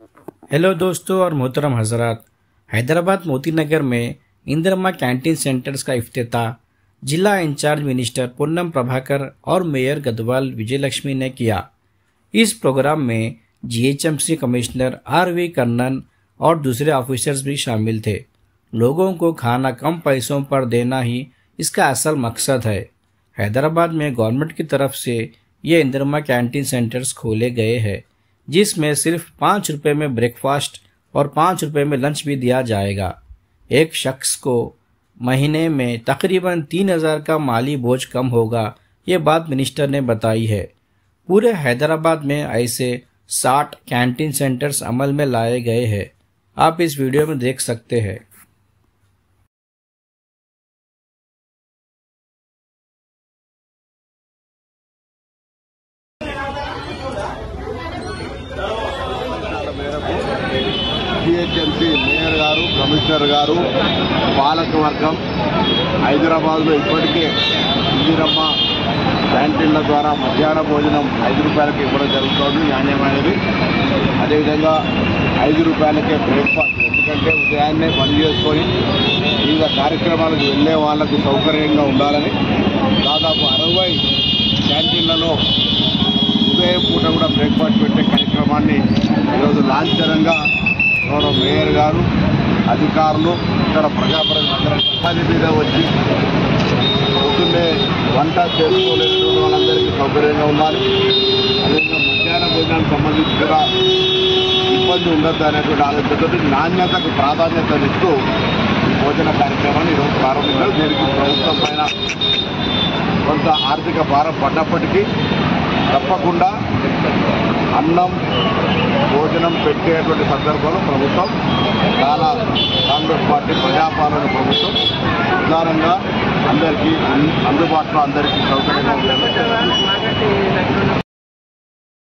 Hello दोस्तों और मोहतरम हजरात, हैदराबाद मोती नगर में इंदिरमा कैंटीन सेंटर्स का इफ्तिताह जिला इंचार्ज मिनिस्टर पूनम प्रभाकर और मेयर गदवाल विजयलक्ष्मी ने किया। इस प्रोग्राम में जीएचएमसी कमिश्नर आर.वी. कन्नन और दूसरे ऑफिसर्स भी शामिल थे। लोगों को खाना कम पैसों पर देना ही इसका असल मकसद है। हैदराबाद में गवर्नमेंट की तरफ से ये इंदिरमा कैंटीन सेंटर्स खोले गए हैं, जिसमें सिर्फ 5 रुपये में ब्रेकफास्ट और 5 रुपये में लंच भी दिया जाएगा। एक शख्स को महीने में तकरीबन 3,000 का माली बोझ कम होगा, ये बात मिनिस्टर ने बताई है। पूरे हैदराबाद में ऐसे 60 कैंटीन सेंटर्स अमल में लाए गए हैं। आप इस वीडियो में देख सकते हैं। జీహెచ్ఎంసీ మేయర్ గారు, కమిషనర్ గారు, పాలకవర్గం హైదరాబాద్లో ఇప్పటికే ఇందిరమ్మ క్యాంటీన్ల ద్వారా మధ్యాహ్న భోజనం 5 రూపాయలకి ఇవ్వడం జరుగుతుంది, నాణ్యమైనది. అదేవిధంగా 5 రూపాయలకే బ్రేక్ఫాస్ట్, ఎందుకంటే ఉదయాన్నే బంద్ చేసుకొని వివిధ కార్యక్రమాలకు వెళ్లే వాళ్లకు సౌకర్యంగా ఉండాలని దాదాపు 60 క్యాంటీన్లలో ఉదయం పూట కూడా బ్రేక్ఫాస్ట్ పెట్టే కార్యక్రమాన్ని ఈరోజు లాంఛనంగా గౌరవ మేయర్ గారు, అధికారులు, ఇక్కడ ప్రజాప్రతినిధులందరూ పని మీద వచ్చి పొద్దున్నే వంట చేసుకోలేదు వాళ్ళందరికీ సౌకర్యంగా ఉండాలి. అదేవిధంగా మధ్యాహ్న భోజనానికి సంబంధించి కూడా ఇబ్బంది ఉండద్దు అనేటువంటి ఆలోచనతో నాణ్యతకు ప్రాధాన్యతనిస్తూ ఈ భోజన కార్యక్రమాన్ని ఈరోజు ప్రారంభించారు. దీనికి ప్రభుత్వం పైన కొంత ఆర్థిక భారం పడ్డప్పటికీ తప్పకుండా అన్నం భోజనం పెట్టేటువంటి సందర్భంలో ప్రభుత్వం చాలా కాంగ్రెస్ పార్టీ ప్రజాపాలన ప్రభుత్వం ప్రధానంగా అందరికీ అందుబాటులో అందరికీ సౌకర్యంగా ఉండాలి.